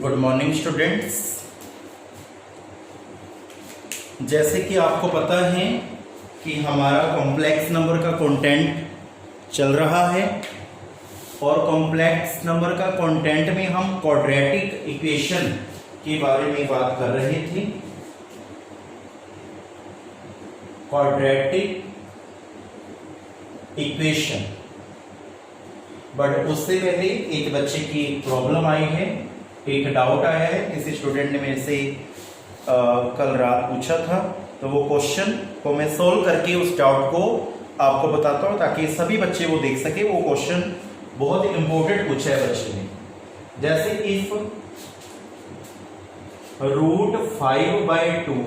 Good morning students. जैसे कि आपको पता है कि हमारा कॉम्प्लेक्स नंबर का कंटेंट चल रहा है और कॉम्प्लेक्स नंबर का कंटेंट में हम क्वाड्रेटिक इक्वेशन के बारे में बात कर रहे थे। क्वाड्रेटिक इक्वेशन, बट उससे पहले एक बच्चे की प्रॉब्लम आई है, एक डाउट आया है। किसी स्टूडेंट ने मेरे से कल रात पूछा था, तो वो क्वेश्चन को मैं सोल्व करके उस डाउट को आपको बताता हूँ ताकि सभी बच्चे वो देख सके। वो क्वेश्चन बहुत ही इंपॉर्टेंट पूछा है बच्चे ने। जैसे इफ √5/2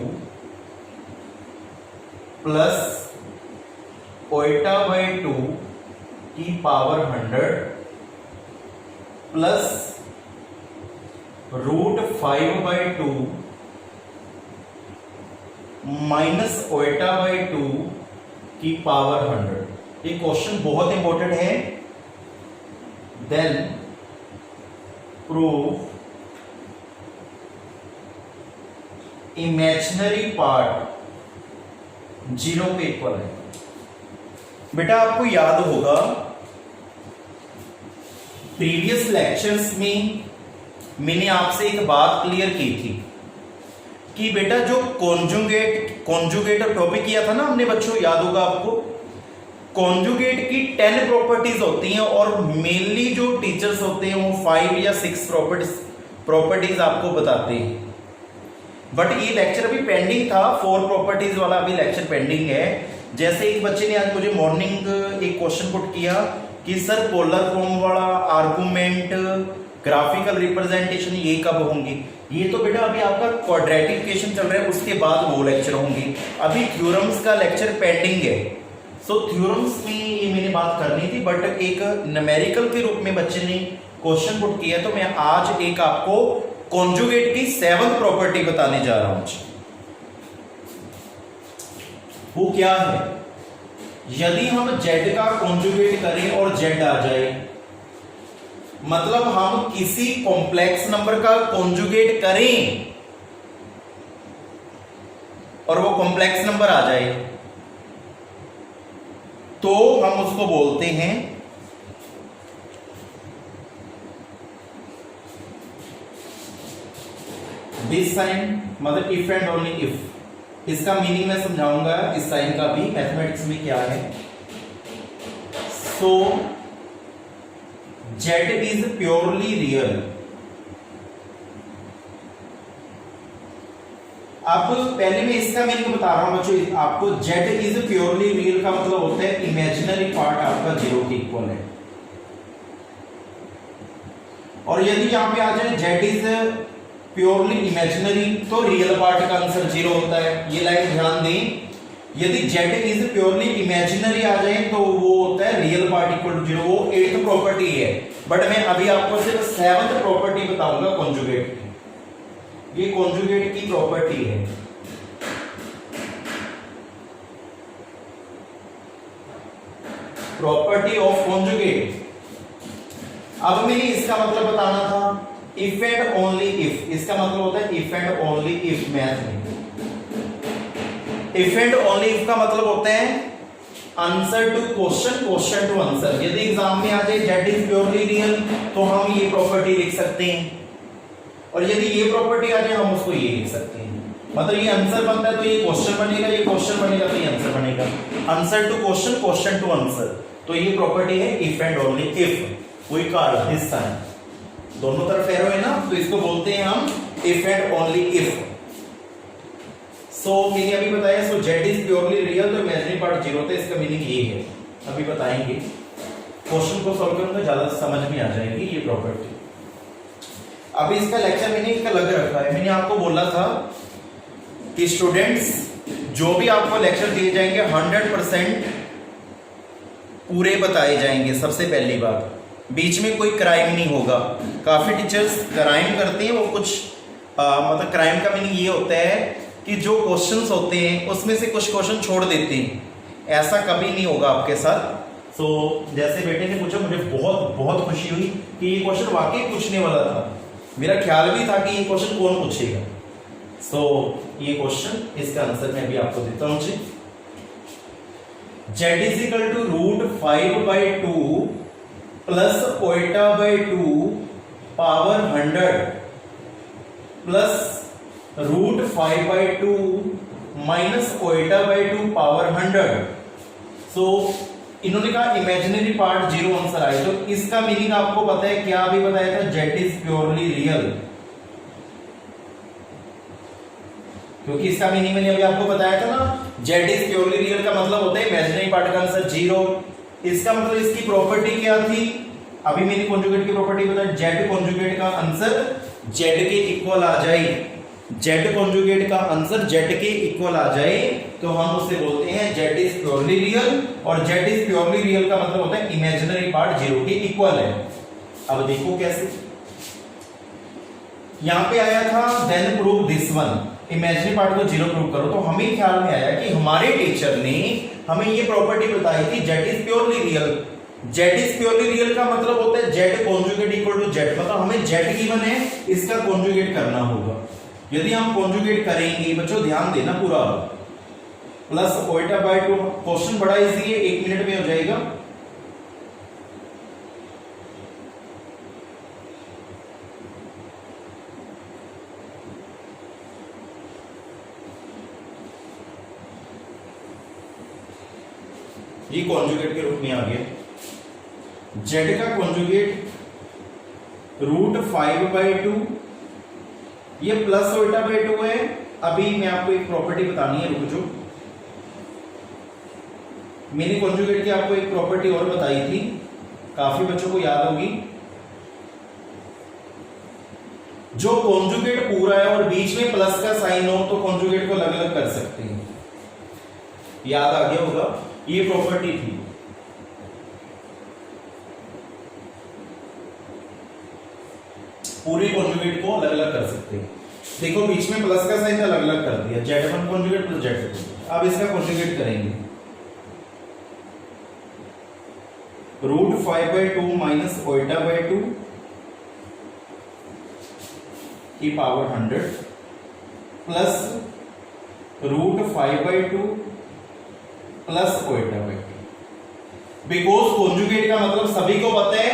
प्लस 𝜋/2 की पावर 100 प्लस √5/2 माइनस 𝜋/2 की पावर 100। ये क्वेश्चन बहुत इंपॉर्टेंट है। देन प्रूव इमेजिनरी पार्ट 0 के इक्वल है। बेटा आपको याद होगा प्रीवियस लेक्चर्स में मैंने आपसे एक बात क्लियर की थी कि बेटा जो कॉन्जुगेट टॉपिक किया था ना हमने बच्चों, याद होगा आपको। कॉन्जुगेट की 10 प्रॉपर्टीज होती हैं और मेनली जो टीचर्स होते हैं वो 5 या 6 प्रॉपर्टीज आपको बताते हैं। बट ये लेक्चर अभी पेंडिंग था, 4 प्रॉपर्टीज वाला अभी लेक्चर पेंडिंग है। जैसे एक बच्चे ने आज मुझे मॉर्निंग एक क्वेश्चन पुट किया कि सर पोलर फॉर्म वाला आर्गुमेंट, ग्राफिकल रिप्रेजेंटेशन ये कब होंगे। ये तो बेटा अभी आपका क्वाड्रेटिक इक्वेशन चल रहा है, उसके बाद वो लेक्चर होंगे। अभी थ्योरम्स का लेक्चर पेंडिंग है। सो थ्योरम्स में ये मैंने बात करनी थी, बट एक न्यूमेरिकल के रूप में बच्चे ने क्वेश्चन पुट किया, तो मैं आज एक आपको कॉन्जुगेट की 7th प्रॉपर्टी बताने जा रहा हूं। वो क्या है? यदि हम z का कॉन्जुगेट करें और z आ जाए, मतलब हम किसी कॉम्प्लेक्स नंबर का कॉन्जुगेट करें और वो कॉम्प्लेक्स नंबर आ जाए, तो हम उसको बोलते हैं दिस साइन, मतलब इफ एंड ओनली इफ। इसका मीनिंग मैं समझाऊंगा, इस साइन का भी मैथमेटिक्स में क्या है। सो z इज प्योरली रियल। अब पहले मैं इसका मीनिंग बता रहा हूं बच्चों आपको। z इज प्योरली रियल का मतलब होता है इमेजिनरी पार्ट आपका 0 के इक्वल है। और यदि यहां पे आ जाए z इज प्योरली इमेजिनरी, तो रियल पार्ट का आंसर 0 होता है। ये लाइन ध्यान दें। यदि z इज प्योरली इमेजिनरी आ जाए तो वो होता है रियल पार्ट इक्वल टू 0। वो 8th प्रॉपर्टी है, बट मैं अभी आपको सिर्फ 7th प्रॉपर्टी बताऊंगा कॉन्जुगेट की। ये कॉन्जुगेट की प्रॉपर्टी है। Property of conjugate. अब मैंने इसका मतलब बताना था इफ एंड ओनली इफ। इसका मतलब होता है if and only if. Math में इफ एंड ओनली इफ का मतलब होता है answer to question, question to answer. यदि एग्जाम में आ जाए z इज प्योरली रियल, तो हम ये प्रॉपर्टी लिख सकते हैं, और यदि ये प्रॉपर्टी आ जाए हम उसको ये लिख सकते हैं। मतलब ये आंसर बनता है तो ये क्वेश्चन बनेगा, ये क्वेश्चन बनेगा तो ये आंसर बनेगा। Answer to question, question to answer. तो ये प्रॉपर्टी है if and only if. We call this sign, दोनों तरफ एरो है ना, तो इसको बोलते हैं हम इफ एंड ओनली इफ। सो मैंने अभी बताया, सो z इज प्योरली रियल, तो इमेजिनरी पार्ट 0 होता है। इसका मीनिंग ये है, अभी बताएंगे। क्वेश्चन को सॉल्व करूंगा, ज्यादा समझ में आ जाएगी ये प्रॉपर्टी। अभी इसका लेक्चर मैंने एक अलग रखा है। मैंने आपको बोला था कि स्टूडेंट्स जो भी आपको लेक्चर दिए जाएंगे 100% पूरे बताए जाएंगे। सबसे पहली बात, बीच में कोई क्राइम नहीं होगा। काफी टीचर्स क्राइम करते हैं, वो कुछ मतलब क्राइम का मीनिंग ये होता है कि जो क्वेश्चंस होते हैं उसमें से कुछ क्वेश्चन छोड़ देते हैं। ऐसा कभी नहीं होगा आपके साथ। सो जैसे बेटे ने पूछा, मुझे बहुत बहुत खुशी हुई कि ये क्वेश्चन वाकई पूछने वाला था। मेरा ख्याल भी था कि ये क्वेश्चन कौन पूछेगा। सो ये क्वेश्चन, इसका आंसर मैं भी आपको देता हूं जी। z is equal to √5/2 plus 𝜋/2 power 100 plus √5/2 minus 𝜋/2 power 100। So इन्होंने कहा इमेजिनरी पार्ट 0 आंसर आए। तो इसका मीनिंग आपको पता है क्या? अभी बताया था, z इज प्योरली रियल, क्योंकि इसका मीनिंग मैंने अभी आपको बताया था ना, z इज प्योरली रियल का मतलब होता है इमेजिनरी पार्ट का आंसर 0। इसका मतलब इसकी प्रॉपर्टी क्या थी? अभी मैंने कॉन्जुगेट की प्रॉपर्टी बताई, z कॉन्जुगेट का आंसर z के इक्वल आ जाए, z कॉन्जुगेट का आंसर z के इक्वल आ जाए तो हम उसे बोलते हैं z इज प्योरली रियल। और z इज प्योरली रियल का मतलब होता है इमेजिनरी पार्ट 0 के इक्वल है। अब देखो कैसे, यहां पे आया था then prove this one, imaginary part को 0 प्रूव करो। तो हमें ख्याल में आया कि हमारे टीचर ने हमें ये प्रॉपर्टी बताई थी z is purely real. z is purely real का मतलब होता है z conjugate equal to z, मतलब हमें z गिवन है, इसका कॉन्जुगेट करना होगा। यदि हम कॉन्जुगेट करेंगे, बच्चों ध्यान देना पूरा, प्लस 𝜋/2, क्वेश्चन बड़ा इजी है, 1 मिनट में हो जाएगा। ये कॉन्जुगेट के रूप में आ गया, z का कॉन्जुगेट √5/2, ये प्लस 𝜋/2 है। अभी मैं आपको एक प्रॉपर्टी बतानी है, रुक जाओ। मैंने कॉन्जुगेट की आपको एक प्रॉपर्टी और बताई थी, काफी बच्चों को याद होगी। जो कॉन्जुगेट पूरा है और बीच में प्लस का साइन हो तो कॉन्जुगेट को अलग अलग कर सकते हैं, याद आ गया होगा, ये प्रॉपर्टी थी। पूरे कॉन्जुगेट को अलग अलग कर सकते हैं। देखो बीच में प्लस का साइन अलग अलग कर दिया, z1 कॉन्जुगेट प्लस z2। अब इसका कॉन्जुगेट करेंगे, √5/2 माइनस 𝜋/2 की power 100 plus √5/2 plus 𝜋/2। Because conjugate का मतलब सभी को पता है,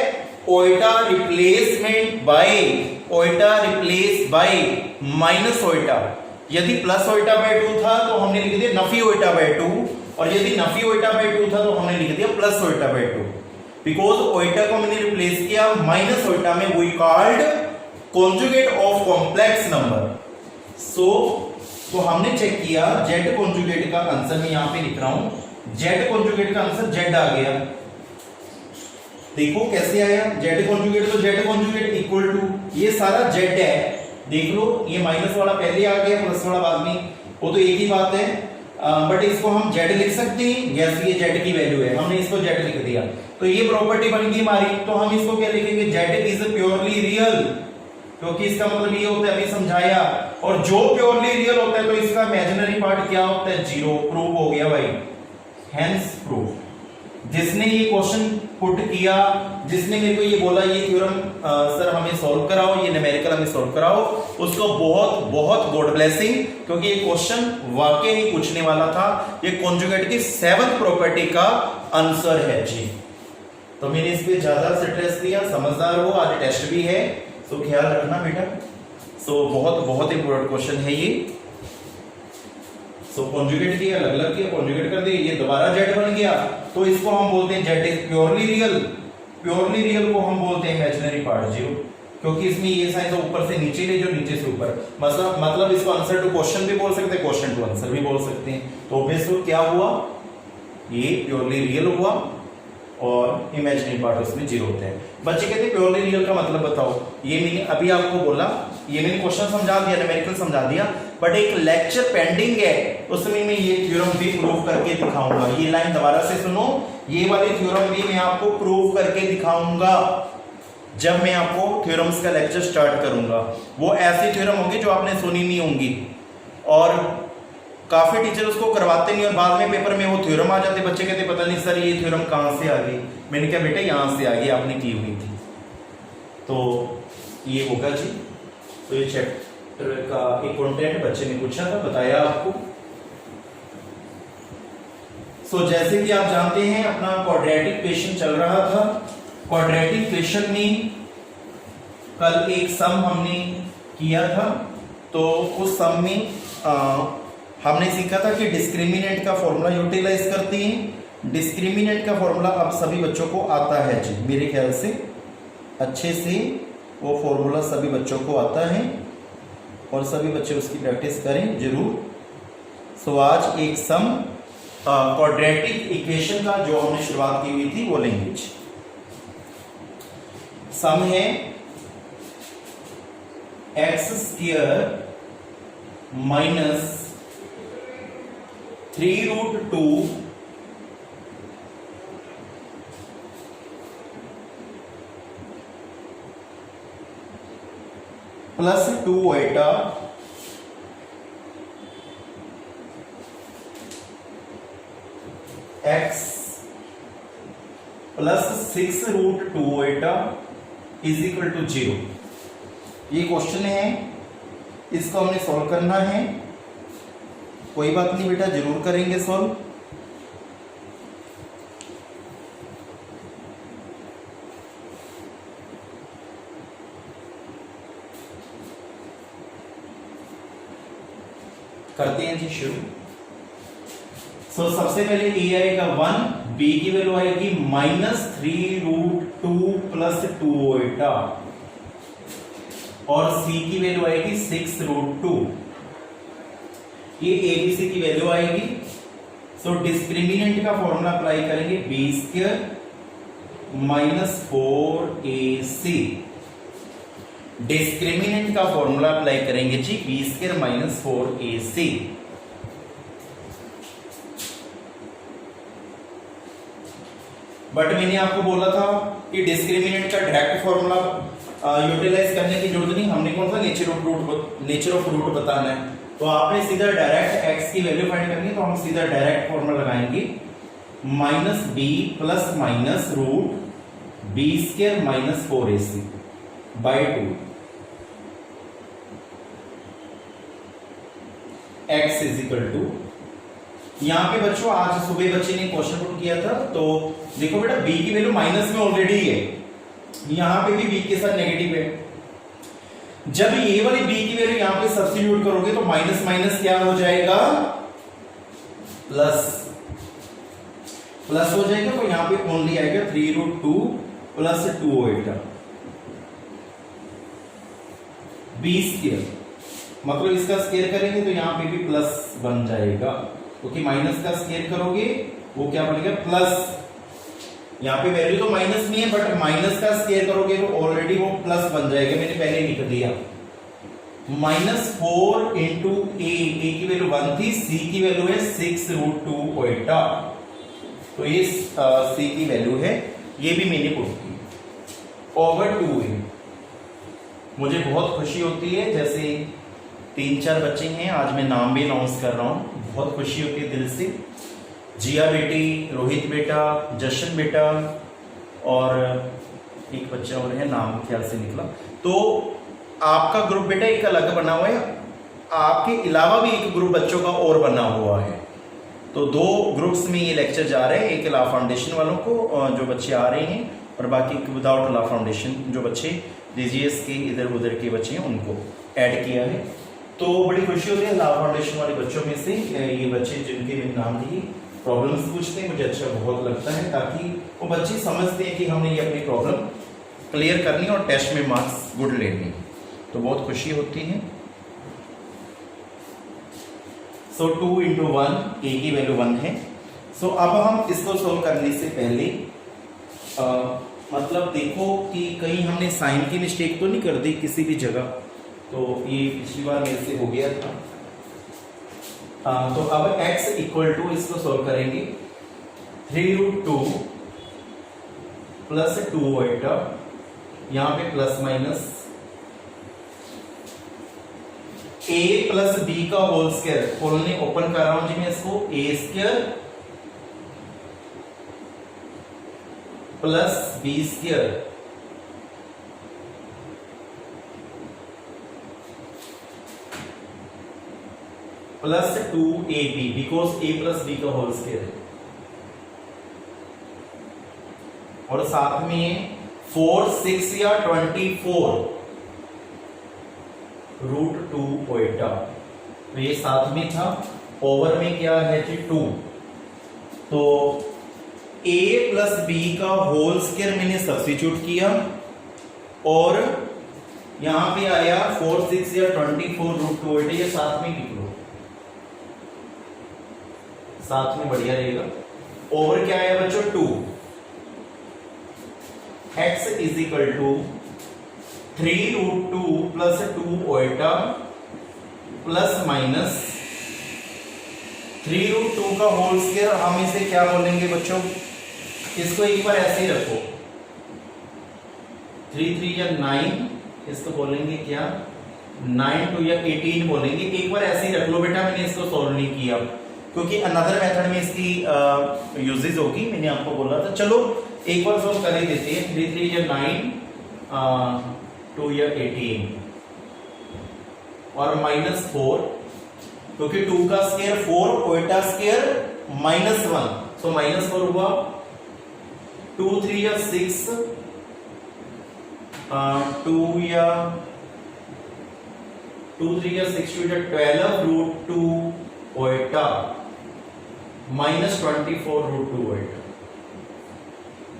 iota replacement by, iota replace by minus iota. यदि प्लस 𝜋/2 था तो हमने लिख दिया नफी 𝜋/2, और यदि नफी 𝜋/2 था तो हमने लिख दिया प्लस 𝜋/2। बिकॉज ओइटा को मैंने रिप्लेस किया माइनस ओइटा में, we called conjugate of complex number. So तो हमने चेक किया z कॉन्जुगेट का आंसर, मैं यहां पे लिख रहा हूं, z कॉन्जुगेट का आंसर z आ गया। देखो कैसे आया, z कॉन्जुगेट तो z कॉन्जुगेट इक्वल टू, ये सारा z है, देख लो, ये माइनस वाला पहले आ गया, प्लस वाला बाद में, वो तो एक ही बात है। बट इसको हम z लिख सकते हैं, यस ये z की वैल्यू है, हमने इसको z लिख दिया, तो ये प्रॉपर्टी बन गई हमारी। तो हम इसको क्या लिखेंगे, z इज प्योरली रियल, क्योंकि इसका मतलब ये होता है, अभी समझाया। और जो प्योरली रियल होता है तो इसका इमेजिनरी पार्ट क्या होता है, 0। प्रूव हो गया भाई, हेंस प्रूव। जिसने ये क्वेश्चन पुट किया, जिसने मेरे को ये बोला ये थ्योरम सर हमें सॉल्व कराओ, ये न्यूमेरिकल हमें सॉल्व कराओ, उसको बहुत बहुत गॉड ब्लेसिंग, क्योंकि ये क्वेश्चन वाकई ही पूछने वाला था। ये कॉन्जुगेट की 7th प्रॉपर्टी का आंसर है जी। तो मैंने इस पे ज्यादा स्ट्रेस दिया, समझदार हो, आज टेस्ट भी है, तो ख्याल रखना बेटा। सो बहुत बहुत इंपॉर्टेंट क्वेश्चन है ये। सो कॉन्जुगेट किया, अलग अलग किया, कॉन्जुगेट कर दिया, ये दोबारा z बन गया, तो इसको हम बोलते हैं z is purely real. Purely real को हम बोलते हैं इमेजिनरी पार्ट 0, क्योंकि इसमें ये साइन तो ऊपर से नीचे ले, जो नीचे से ऊपर, मतलब इसको आंसर टू क्वेश्चन भी बोल सकते हैं, क्वेश्चन टू आंसर भी बोल सकते हैं। तो ऑब्वियसली क्या हुआ, ये प्योरली रियल हुआ और इमेजिनरी पार्ट उसमें 0 होता है। बच्चे कहते हैं प्योरली रियल का मतलब बताओ, ये मैंने अभी आपको बोला, ये मैंने क्वेश्चन समझा दिया, न्यूमेरिकल समझा दिया, बट एक लेक्चर पेंडिंग है, उसमें मैं ये थ्योरम भी प्रूव करके दिखाऊंगा। ये लाइन दोबारा से सुनो, ये वाली थ्योरम भी मैं आपको प्रूव करके दिखाऊंगा जब मैं आपको थ्योरम्स का लेक्चर स्टार्ट करूंगा। वो ऐसी थ्योरम होगी जो आपने सुनी नहीं होंगी, और काफी टीचर उसको करवाते नहीं और बाद में पेपर में वो थ्योरम आ जाते, बच्चे कहते पता नहीं सर ये थ्योरम कहाँ से आ गई। मैंने कहा बेटा यहाँ से आ गई, आपने की हुई थी। तो ये होगा जी। तो ये चैप्टर का एक कंटेंट बच्चे ने पूछा था, बताया आपको। सो जैसे कि आप जानते हैं अपना क्वाड्रेटिक इक्वेशन चल रहा था। क्वाड्रेटिक इक्वेशन में कल एक सम हमने किया था, तो उस सम में हमने सीखा था कि डिस्क्रिमिनेंट का फॉर्मूला यूटिलाइज करते हैं। डिस्क्रिमिनेंट का फॉर्मूला अब सभी बच्चों को आता है जी, मेरे ख्याल से अच्छे से वो फॉर्मूला सभी बच्चों को आता है और सभी बच्चे उसकी प्रैक्टिस करें जरूर। सो आज एक सम क्वाड्रेटिक इक्वेशन का जो हमने शुरुआत की हुई थी वो लेंगे। सम है x² minus 3√2 plus 2 Etah x plus 6√2 Etah is equal to 0। ये क्वेश्चन है, इसको हमने सॉल्व करना है। कोई बात नहीं बेटा, जरूर करेंगे सॉल्व। करते हैं जी शुरू। सो सबसे पहले ए आएगा 1, बी की वैल्यू आएगी -3√2 प्लस 2 एटा और सी की वैल्यू आएगी 6√2। ये एबीसी की वैल्यू आएगी। सो डिस्क्रिमिनेंट का फॉर्मूला अप्लाई करेंगे, b² माइनस 4ac। डिस्क्रिमिनेंट का फॉर्मूला अप्लाई करेंगे जी b² माइनस 4ac। बट मैंने आपको बोला था कि डिस्क्रिमिनेंट का डायरेक्ट फॉर्मूला यूटिलाइज करने की जरूरत नहीं, हमने कौन सा नेचर ऑफ रूट बताना है। तो आपने सीधा डायरेक्ट x की वैल्यू फाइंड करनी है, तो हम सीधा डायरेक्ट फॉर्मूला लगाएंगे -b plus minus root b² minus 4ac by 2 x is equal to. यहाँ पे बच्चों आज सुबह बच्चे ने क्वेश्चन पुट किया था, तो देखो बेटा b की वैल्यू माइनस में ऑलरेडी है, यहां पे भी b के साथ नेगेटिव है। जब ये वाली b की वैल्यू यहां पे सब्स्टिट्यूट करोगे तो माइनस माइनस क्या हो जाएगा, प्लस प्लस हो जाएगा। तो यहां पे ओनली आएगा 3√2 प्लस 2 एटा b²। मतलब इसका स्क्वायर करेंगे तो यहां पे भी प्लस बन जाएगा, क्योंकि माइनस का स्क्वायर करोगे वो क्या बनेगा, प्लस। यहाँ पे वैल्यू तो माइनस में है, बट माइनस का स्क्वायर करोगे तो ऑलरेडी वो प्लस बन जाएगा, मैंने पहले लिख दिया। -4 इंटू ए की वैल्यू 1 थी, सी की वैल्यू है 6√2 एटा। तो ये सी की वैल्यू है, ये भी मैंने पुट की ओवर 2a। मुझे बहुत खुशी होती है, जैसे 3-4 बच्चे हैं, आज मैं नाम भी अनाउंस कर रहा हूँ, बहुत खुशी होती है दिल से। जिया बेटी, रोहित बेटा, जशन बेटा और एक बच्चा और है, नाम ख्याल से निकला। तो आपका ग्रुप बेटा एक अलग बना हुआ है, आपके अलावा भी एक ग्रुप बच्चों का और बना हुआ है। तो 2 ग्रुप्स में ये लेक्चर जा रहे हैं, एक लॉ फाउंडेशन वालों को जो बच्चे आ रहे हैं, और बाकी विदाउट लॉ फाउंडेशन जो बच्चे डीजीएस के इधर उधर के बच्चे हैं उनको ऐड किया है। तो बड़ी खुशी होती है लॉ फाउंडेशन वाले बच्चों में से ये बच्चे जिनके मैंने नाम दिए प्रॉब्लम्स पूछते हैं, मुझे अच्छा बहुत लगता है, ताकि वो बच्चे समझते हैं कि हमने ये अपनी प्रॉब्लम क्लियर करनी और टेस्ट में मार्क्स गुड लेने, तो बहुत खुशी होती है। सो 2 इंटू 1, ए की वैल्यू 1 है। सो अब हम इसको सोल्व करने से पहले मतलब देखो कि कहीं हमने साइन की मिस्टेक तो नहीं कर दी किसी भी जगह, तो ये पिछली बार मेरे से हो गया था। तो अब x इक्वल टू, इसको सोल्व करेंगे 3√2 प्लस 2 एटा, यहां पे plus minus a plus B का होल स्क्वायर, खोलने ओपन कर रहा हूं जी मैं इसको, A square plus B square plus 2ab, because a plus B का होल स्क्वायर है, और साथ में 4, 6 या 24 √2 ओएटा, तो ये साथ में था। ओवर में क्या है जी 2, तो a प्लस बी का होल स्क्वायर मैंने सब्स्टिट्यूट किया और यहां पे आया 4, 6 या 24 √2 ओएटा, ये साथ में लिख लो, साथ में बढ़िया रहेगा। ओवर क्या आया बच्चों 2, x is equal to 3√2 plus 2 iota plus minus 3√2 का होल स्क्वायर, हम इसे क्या बोलेंगे बच्चों, इसको एक बार ऐसे ही रखो, 3 3 या 9, इसको बोलेंगे क्या 9 2 या 18 बोलेंगे, एक बार ऐसे ही रख लो बेटा। मैंने इसको सॉल्व नहीं किया क्योंकि अनदर मेथड में इसकी यूजेज होगी, मैंने आपको बोला था। चलो एक बार सॉल्व कर ही देते हैं, 3 3 या 9 2 या 18 और माइनस 4, क्योंकि 2 का स्क्वायर 4, ओएटा स्क्वायर -1, सो -4 हुआ। 2 3 या 6 2 या 2 3 या 6 2 या 12 √2 iota minus 24 √2 iota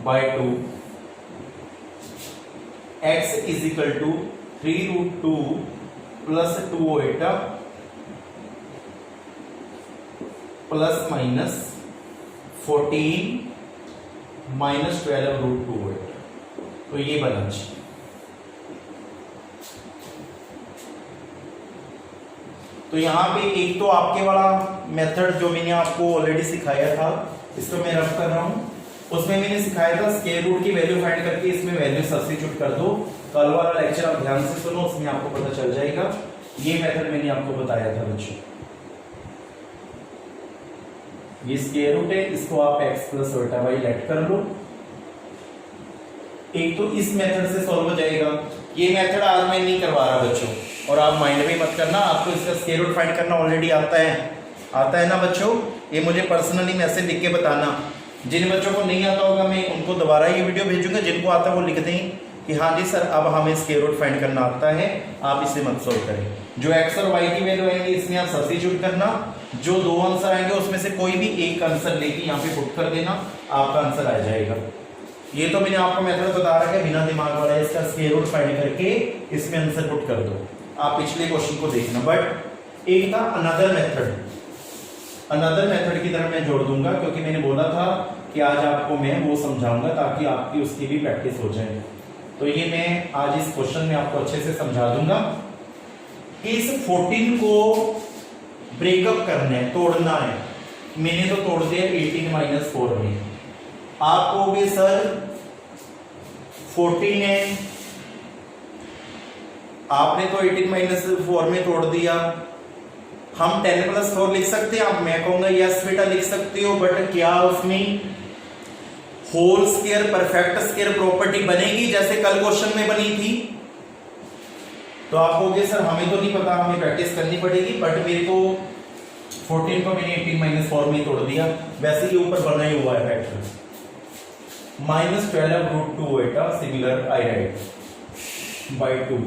by 2, x is equal to 3√2 plus 2 iota plus minus 14 minus 12 √2 iota, तो ये बना। तो यहां पे एक तो आपके वाला मेथड जो मैंने आपको ऑलरेडी सिखाया था, इसको मैं रफ कर रहा हूं, उसमें मैंने सिखाया था स्क्वायर रूट की वैल्यू फाइंड करके इसमें वैल्यू सब्स्टिट्यूट कर दो। कल वाला लेक्चर आप ध्यान से सुनो, उसमें आपको पता चल जाएगा। ये मेथड मैंने आपको बताया था बच्चों, ये स्क्वायर रूट है, इसको आप x प्लस ओएटा वाई लेट कर लो। एक तो इस मेथड से सॉल्व हो जाएगा, ये मेथड आज मैं नहीं करवा रहा बच्चों, और आप माइंड में मत करना, आपको इसका स्क्वायर रूट फाइंड करना ऑलरेडी आता है ना बच्चों। ये मुझे पर्सनली मैसेज लिख के बताना, जिन बच्चों को नहीं आता होगा मैं उनको दोबारा ये वीडियो भेजूंगा, जिनको आता है वो लिख दें कि हाँ जी सर अब हमें स्क्वायर रूट फाइंड करना आता है, आप इसे मत सॉल्व करें। जो x और y की वैल्यू आएंगे इसमें आप सब्स्टिट्यूट करना, जो 2 आंसर आएंगे उसमें से कोई भी एक आंसर लेके यहाँ पे पुट कर देना, आपका आंसर आ जाएगा। ये तो मैंने आपको मेथड बता रखा है बिना दिमाग वाला, इसका स्क्वायर रूट फाइंड करके इसमें आंसर पुट कर दो। आप पिछले क्वेश्चन को देखना। बट एक था अनदर मेथड की तरफ मैं जोड़ दूंगा, क्योंकि मैंने बोला था कि आज आपको मैं वो समझाऊंगा ताकि आपकी उसकी भी प्रैक्टिस हो जाए। तो ये मैं आज इस क्वेश्चन में आपको अच्छे से समझा दूंगा। इस 14 को ब्रेकअप करना है, तोड़ना है। मैंने तो तोड़ दिया 18 - 4 में। आप कहोगे सर 14 है, आपने तो 18 - 4 में तोड़ दिया, हम 10 + 4 लिख सकते हैं। आप मैं कहूंगा यस बेटा लिख सकते हो, बट क्या उसमें whole square perfect square property बनेगी जैसे कल क्वेश्चन में बनी थी? तो आप कहोगे सर हमें तो नहीं पता, हमें प्रैक्टिस करनी पड़ेगी। बट मेरे को 14 को मैंने 18 - 4 में तोड़ दिया, वैसे ही ऊपर बना ही हुआ है factor -12 √2 iota, similar I write by 2।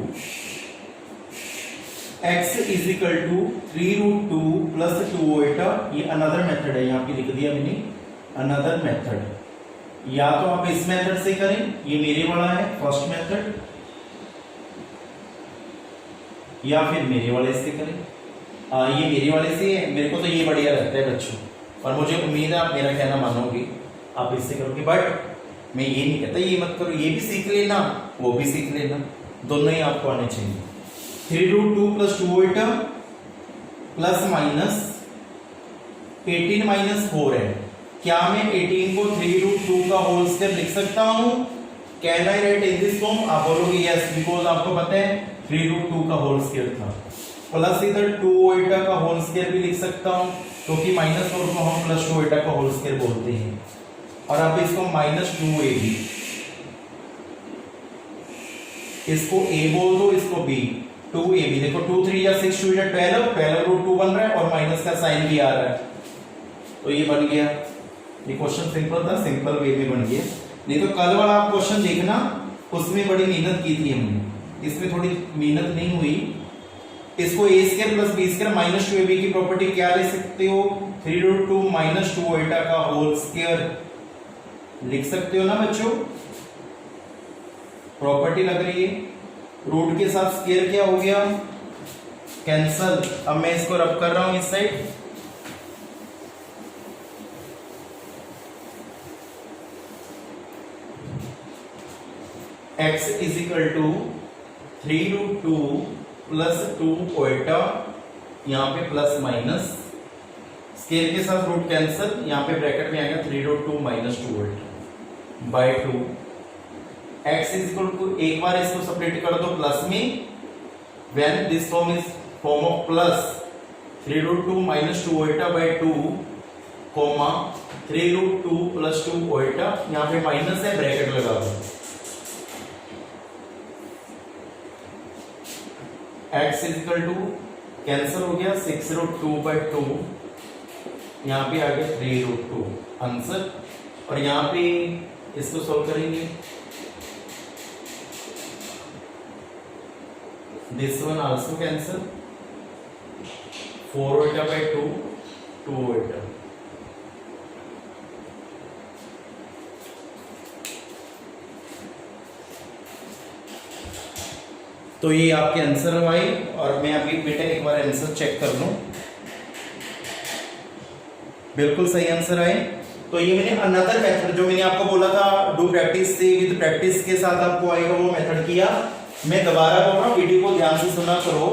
x is equal to 3√2 plus 2 iota, ये अनदर मेथड है, यहाँ पे लिख दिया मैंने अनदर मेथड। या तो आप इस मेथड से करें, ये मेरे वाला है फर्स्ट मेथड, या फिर मेरे वाले से करें। ये मेरे वाले से है, मेरे को तो ये बढ़िया लगता है बच्चों, और मुझे उम्मीद है आप मेरा कहना मानोगे, आप इससे करोगे। बट मैं ये नहीं कहता ये मत करो, ये भी सीख लेना वो भी सीख लेना, दोनों ही आपको आने चाहिए। 3√2 प्लस 2 ओएटा प्लस माइनस 18 - 4 है। क्या मैं 18 को 3√2 का होल स्क्वायर लिख सकता हूं? Can I right in this form? आप बोलोगे यस, बिकॉज आपको पता है 3√2 का होल स्क्वायर था। प्लस इधर 2 ओइटा का होल स्क्वायर भी लिख सकता हूं, क्योंकि माइनस 4 को हम प्लस 2 ओइटा का होल स्क्वायर बोलते हैं। और अब इसको -2ab, इसको a बोल दो, इसको b, 2ab। देखो 2 3 या 6 2 या 12, 12√2 बन रहा है और माइनस का साइन भी आ रहा है, तो ये बन गया। ये क्वेश्चन सिंपल था, सिंपल वे में बन गया। नहीं तो कल वाला आप क्वेश्चन देखना, उसमें बड़ी मेहनत की थी हमने, इसमें थोड़ी मेहनत नहीं हुई। इसको a square plus b square minus 2ab की प्रॉपर्टी क्या ले सकते हो, 3√2 माइनस 2 ओइटा का होल स्क्वायर लिख सकते हो ना बच्चों। प्रॉपर्टी लग रही है, रूट के साथ स्क्वायर क्या हो गया, कैंसल। अब मैं इसको रब कर रहा हूं इस side, x is equal to 3√2 plus 2 iota, यहाँ पे प्लस माइनस, स्केल के साथ रूट कैंसल, यहाँ पे ब्रैकेट में आएगा 3√2 minus 2 iota by 2। x is equal to, एक बार इसको सेपरेट कर दो प्लस में, when this form is form of plus 3√2 minus 2 iota by 2 comma 3√2 plus 2 iota, यहाँ पे माइनस है, ब्रैकेट लगा दो। x is equal to cancel हो गया 6√2 बाय 2, यहाँ पे आ गया 3√2 आंसर। और यहाँ पे इसको सॉल्व करेंगे, this one also cancel, 4 iota by 2, 2 iota. तो ये आपके आंसर भाई। और मैं अभी बेटा एक बार आंसर चेक कर लूं, बिल्कुल सही आंसर आए। तो ये मैंने अनदर मेथड जो मैंने आपको बोला था डू प्रैक्टिस से विद प्रैक्टिस के साथ आपको आएगा, वो मेथड किया। मैं दोबारा बोल रहा हूँ, वीडियो को ध्यान से सुना करो।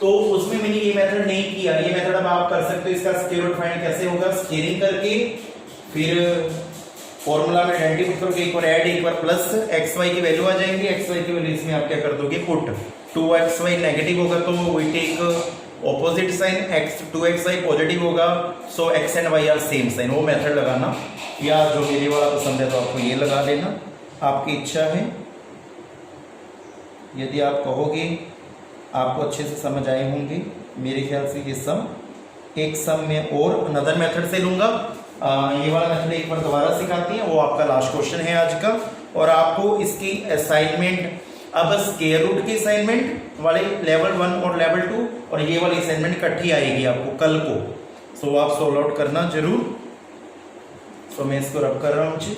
तो उसमें मैंने ये मेथड नहीं किया, ये मेथड अब आप कर सकते हो। इसका स्क्वायर रूट फाइंड कैसे होगा, स्क्वेयरिंग करके फिर फॉर्मूला में आइडेंटिफाई करोगे, एक बार ऐड एक बार प्लस, xy की वैल्यू आ जाएंगी, xy की वैल्यू इसमें आप क्या कर दोगे पुट। 2xy नेगेटिव होगा तो we take opposite sign, 2xy positive होगा so x and y are same sign. वो मेथड लगाना, या जो मेरे वाला पसंद है तो आपको ये लगा लेना, आपकी इच्छा है। यदि आप कहोगे आपको अच्छे से समझ आए होंगे मेरे ख्याल से। ये सम, एक सम में और अनदर मेथड से लूंगा। ये वाला मेथड एक बार दोबारा सिखाती है, वो आपका लास्ट क्वेश्चन है आज का। और आपको इसकी असाइनमेंट, अब स्क्वायर रूट की असाइनमेंट वाले लेवल 1 और लेवल 2 और ये वाली असाइनमेंट इकट्ठी आएगी आपको कल को, सो आप सोल्व आउट करना जरूर। सो मैं इसको रब कर रहा हूँ जी।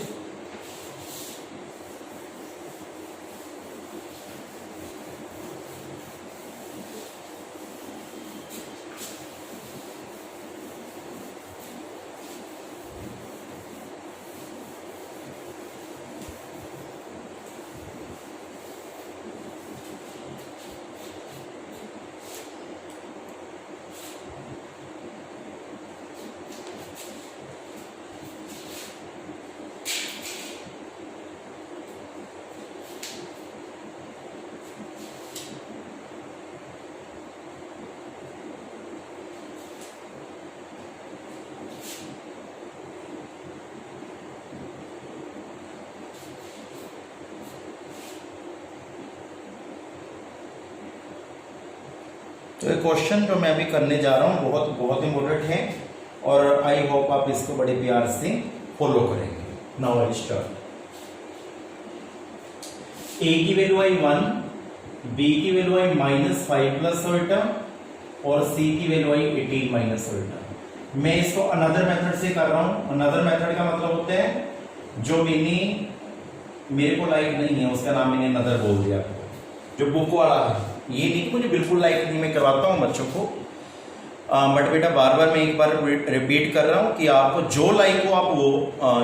तो ये क्वेश्चन जो मैं अभी करने जा रहा हूँ बहुत बहुत इंपॉर्टेंट है, और आई होप आप इसको बड़े प्यार से फॉलो करेंगे। Now I start. ए की वैल्यू आई 1, बी की वैल्यू आई -5 प्लस ओइटा और सी की वैल्यू आई 18 माइनस ओइटा। मैं इसको अनदर मेथड से कर रहा हूँ। अनदर मेथड का मतलब होता है जो मेरे को लाइक नहीं है उसका नाम मैंने अनदर बोल दिया, जो बुक वाला है। ये नहीं कि मुझे बिल्कुल लाइक नहीं, मैं करवाता हूँ बच्चों को, बट बेटा बार बार मैं एक बार रिपीट कर रहा हूँ कि आपको जो लाइक हो आप वो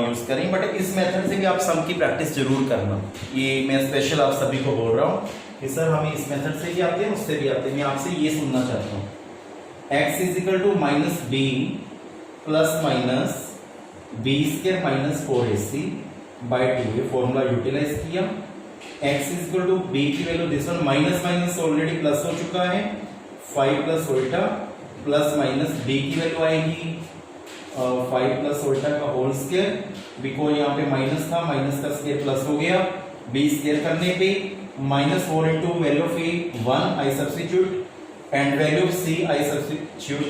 यूज करें। बट इस मेथड से भी आप सम की प्रैक्टिस जरूर करना, ये मैं स्पेशल आप सभी को बोल रहा हूँ कि सर हमें इस मेथड से भी आते हैं उससे भी आते हैं। मैं आपसे ये सुनना चाहता हूँ, x is equal to -b plus minus b square minus 4ac by 2, ये फॉर्मूला यूटिलाइज किया। x is equal to b की वैल्यू this one minus minus already plus हो चुका है, 5 प्लस उल्टा प्लस माइनस बी की वैल्यू आएगी 5 प्लस उल्टा का होल स्क्वायर, बी को यहाँ पे माइनस था, माइनस का स्क्वायर प्लस हो गया, बी स्क्वायर करने पे -4 into value of a 1 I substitute and value of c I substitute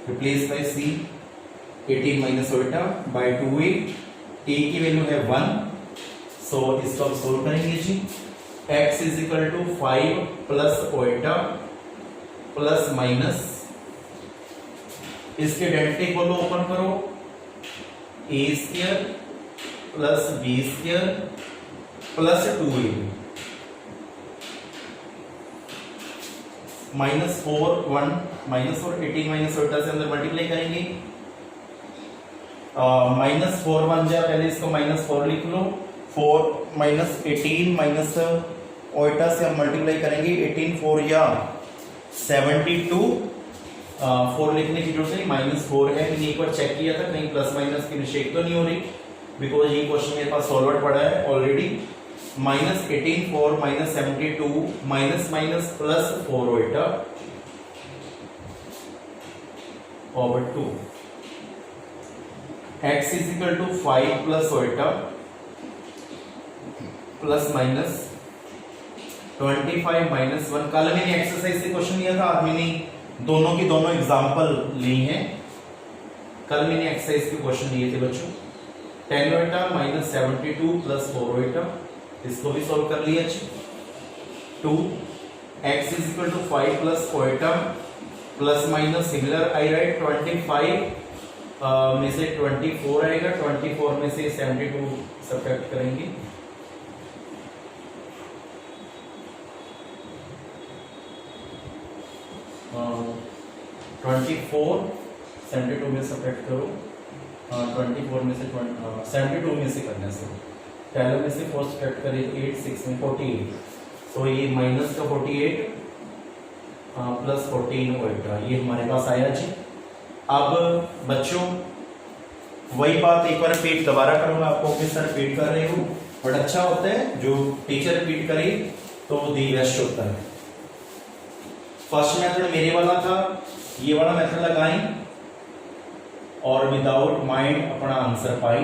replace by c 18 minus उल्टा बाय 2a, ए की वैल्यू है 1, सो इसको अब सोल्व करेंगे जी। x is equal to 5 plus उल्टा प्लस माइनस, इसके डेल्टा को ओपन करो, a square plus b square plus 2a -4 1 -4 18 minus उल्टा से अंदर मल्टीप्लाई करेंगे, -4 1 जा, पहले इसको -4 लिख लो, 4 -18 माइनस उल्टा से हम मल्टीप्लाई करेंगे, 18 4 या 72, 4 लिखने की जरूरत नहीं, -4 है, मैंने एक बार चेक किया था कहीं प्लस माइनस की मिस्टेक तो नहीं हो रही, बिकॉज ये क्वेश्चन मेरे पास सॉल्वर पड़ा है ऑलरेडी। -18 4 -72 माइनस माइनस प्लस 4 उल्टा over 2, x is equal to 5 plus उल्टा प्लस माइनस 25 माइनस 1। कल मैंने एक्सरसाइज से क्वेश्चन लिया था, आज मैंने दोनों की दोनों एग्जांपल ली हैं, कल मैंने एक्सरसाइज के क्वेश्चन लिए थे बच्चों। 10 उल्टा माइनस 72 प्लस 4 उल्टा, इसको भी सॉल्व कर लिया। 2 x is equal to 5 plus उल्टा plus minus similar I write 25 में से 24 आएगा, 24 में से 72 सब्ट्रैक्ट करेंगे, uh, 24 72 में सब्ट्रैक्ट करो, 24 में से 72 में से करने से 12 में से 4 सब्ट्रैक्ट करें 8 6 में 48, तो ये माइनस का 48 प्लस 14 उल्टा, ये हमारे पास आया जी। अब बच्चों वही बात एक बार रिपीट दोबारा करूंगा, आपको किस तरह रिपीट कर रहे हो, बट अच्छा होता है जो टीचर रिपीट करे तो दी बेस्ट होता है। फर्स्ट मेथड मेरे वाला था, ये वाला मेथड लगाएं और विदाउट माइंड अपना आंसर पाई,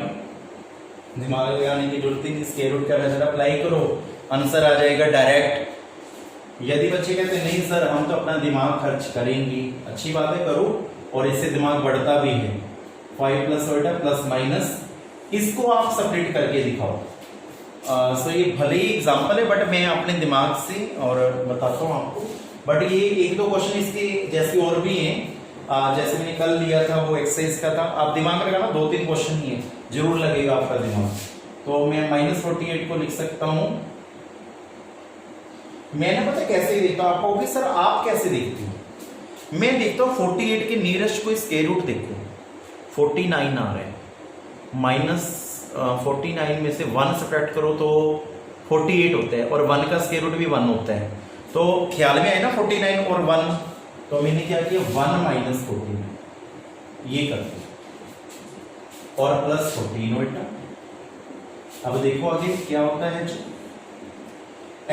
दिमाग लगाने की जरूरत नहीं, स्क्वायर रूट का मेथड अप्लाई करो, आंसर आ जाएगा डायरेक्ट। यदि बच्चे कहते हैं नहीं सर हम तो अपना दिमाग खर्च करेंगे, अच्छी बात है करो, और इससे दिमाग बढ़ता भी है। 5 प्लस उल्टा प्लस माइनस, इसको आप सेपरेट करके दिखाओ। सो ये भले ही एग्जाम्पल है बट मैं अपने दिमाग से और बताता हूँ आपको, बट ये एक दो क्वेश्चन इसके जैसे और भी हैं, जैसे मैंने कल लिया था वो एक्सरसाइज का था, आप दिमाग लगाना, 2-3 क्वेश्चन ही है, जरूर लगेगा आपका दिमाग। तो मैं -48 को लिख सकता हूं, मैंने पता कैसे देखता हूं, आपको सर आप कैसे देखते हो, मैं देखता हूं 48 के नियरेस्ट कोई स्क्वायर रूट देखो, 49 आ रहा है, -49 में से 1 सब्ट्रैक्ट करो तो 48 होता है, और 1 का स्क्वायर रूट भी 1 होता है, तो ख्याल में आए ना 49 और 1, तो मैंने क्या किया 1 माइनस 14 ये कर दिया और प्लस 14 उल्टा। अब देखो आगे क्या होता है,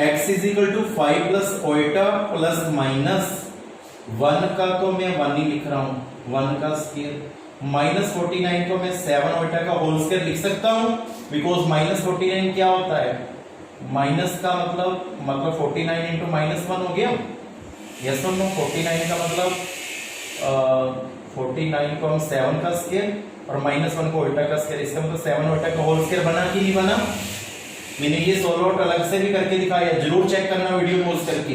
x is equal to 5 plus उल्टा प्लस माइनस 1 का तो मैं 1 ही लिख रहा हूं, 1 का स्क्वायर, -49 को मैं 7 उल्टा का होल स्क्वायर लिख सकता हूं, बिकॉज -49 क्या होता है, माइनस का मतलब 49 इंटू -1 हो गया, यस और नो। 49 का मतलब 49 को हम 7 का स्क्वायर और -1 को उल्टा का स्क्वायर, इसका मतलब 7 उल्टा का होल स्क्वायर बना कि नहीं बना, मैंने ये सोल्व आउट अलग से भी करके दिखाया, जरूर चेक करना वीडियो पॉज करके।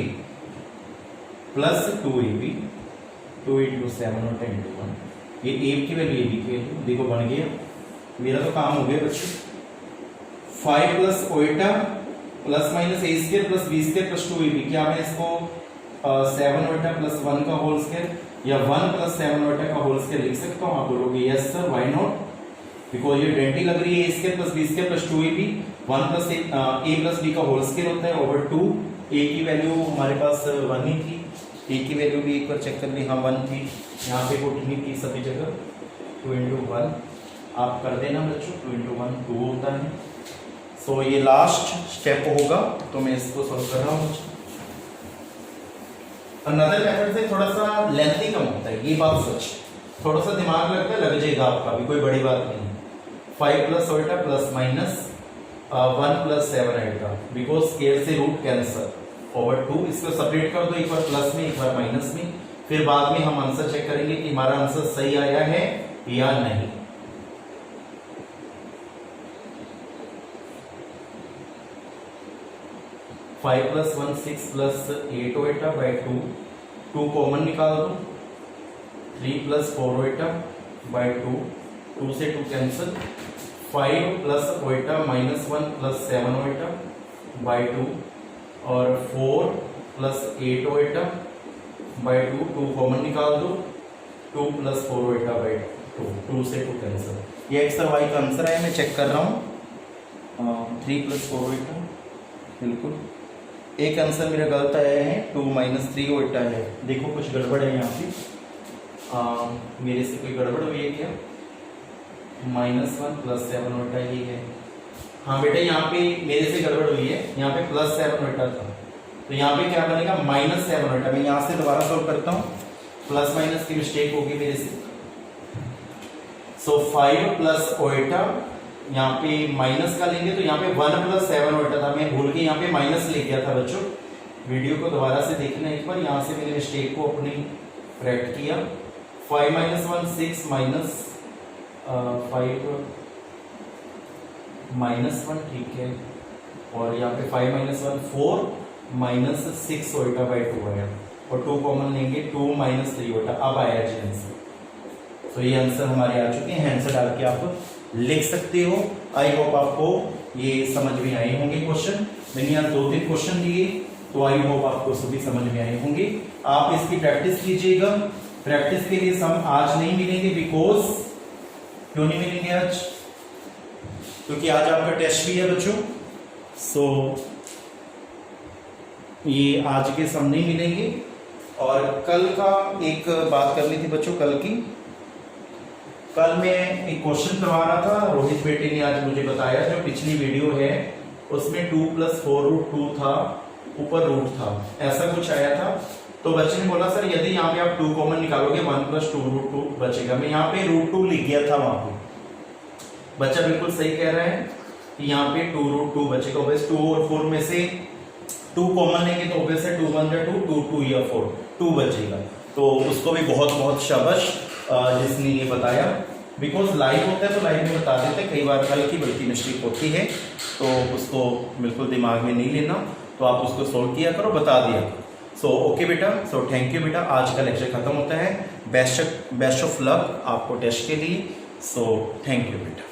प्लस 2ab 2 इंटू 7 और 10 इंटू 1, ये a की वैल्यू ab की वैल्यू, देखो बन गया, मेरा तो काम हो गया बच्चों। 5 प्लस उल्टा plus minus a square plus b square plus 2ab, क्या मैं इसको 7 उल्टा प्लस 1 का होल स्क्वायर या 1 प्लस 7 उल्टा का होल स्क्वायर लिख सकता हूँ, आप बोलोगे yes sir why not, because ये आइडेंटिटी लग रही है, a square plus b square plus 2ab, 1 plus a plus b का होल स्क्वायर होता है ओवर 2, a की वैल्यू हमारे पास 1 ही थी, a की वैल्यू भी एक बार चेक कर ली, हाँ 1 थी, यहाँ पे पुट नहीं थी सभी जगह, 2 इंटू 1 आप कर देना बच्चों, 2 इंटू 1 2 होता है। सो ये लास्ट स्टेप होगा, तो मैं इसको सॉल्व कर रहा हूँ। अनदर मेथड से थोड़ा सा लेंथी कम होता है, ये बात सच, थोड़ा सा दिमाग लगता है, लग जाएगा आपका भी, कोई बड़ी बात नहीं है। 5 प्लस ओल्टा प्लस माइनस 1 प्लस 7 आएगा, बिकॉज स्क्वायर से रूट कैंसल ओवर 2। इसको सेपरेट कर दो, एक बार प्लस में एक बार माइनस में, फिर बाद में हम आंसर चेक करेंगे कि हमारा आंसर सही आया है या नहीं। Five plus 1 6 plus 8 iota by 2, 2 common निकाल दो, 3 प्लस 4 ओएटा बाई 2, 2 से 2 cancel, 5 plus iota minus 1 plus 7 iota by 2, और 4 प्लस 8 ओएटा बाई 2, 2 कॉमन निकाल दो, 2 प्लस 4 ओएटा बाई 2, 2 से 2 कैंसिल। ये एक्स और वाई का आंसर है, मैं चेक कर रहा हूँ। 3 प्लस 4 ओएटा, बिल्कुल एक आंसर मेरा गलत आया है, 2 माइनस 3 ओएटा है। देखो कुछ गड़बड़ है यहाँ पे, मेरे से कोई गड़बड़ हुई है क्या? माइनस 1 प्लस 7 ओएटा ये है। हाँ बेटा यहाँ पे मेरे से गड़बड़ हुई है, यहाँ पे प्लस 7 ओएटा था, तो यहाँ पे क्या बनेगा माइनस 7 ओएटा। मैं यहाँ से दोबारा सॉल्व करता हूँ, प्लस माइनस की मिस्टेक होगी मेरे से। सो 5 प्लस ओएटा, यहाँ पे माइनस का लेंगे तो यहाँ पे 1 प्लस 7 ओएटा था, मैं भूल के यहाँ पे माइनस ले गया था बच्चों। वीडियो को दोबारा से देखना एक बार, यहाँ से मैंने मिस्टेक को अपनी करेक्ट किया। 5 माइनस 1 6 माइनस 5 माइनस 1, ठीक है, और यहाँ पे 5 माइनस 1 4 माइनस 6 ओएटा बाई 2 आया, और 2 कॉमन लेंगे, 2 माइनस 3 ओएटा। अब आया जी आंसर। तो ये आंसर हमारे आ चुके हैं, आंसर डाल के आप लिख सकते हो। आई होप आपको ये समझ में आए होंगे क्वेश्चन। मैंने यहाँ 2-3 क्वेश्चन दिए, तो आई होप आपको सभी समझ में आए होंगे। आप इसकी प्रैक्टिस कीजिएगा। प्रैक्टिस के लिए सम आज नहीं मिलेंगे, बिकॉज क्यों नहीं मिलेंगे आज? क्योंकि आज आपका टेस्ट भी है बच्चों। सो ये आज के सम नहीं मिलेंगे। और कल का एक बात करनी थी बच्चों, कल मैं एक क्वेश्चन करवा रहा था, रोहित बेटे ने आज मुझे बताया, जो पिछली वीडियो है उसमें 2 प्लस 4 रूट 2 था, ऊपर रूट था, ऐसा कुछ आया था। तो बच्चे ने बोला सर यदि यहाँ पे आप 2 कॉमन निकालोगे 1 प्लस 2 रूट 2 बचेगा। मैं यहाँ पे रूट 2 लिख गया था वहां पे। बच्चा बिल्कुल सही कह रहा है कि यहाँ पे 2 रूट 2 बचेगा। बस 2 और 4 में से 2 कॉमन लेंगे तो ऑब्वियस है 2 1 2 2 2 या 4 2 बचेगा। तो उसको भी बहुत बहुत शाबाश जिसने ये बताया, बिकॉज लाइव होता है तो लाइव में बता देते, कई बार हल्की बल्कि मिस्टेक होती है, तो उसको बिल्कुल दिमाग में नहीं लेना, तो आप उसको सोल्व किया करो, बता दिया करो। सो ओके बेटा, सो थैंक यू बेटा। आज का लेक्चर खत्म होता है। बेस्ट ऑफ लक आपको टेस्ट के लिए। सो थैंक यू बेटा।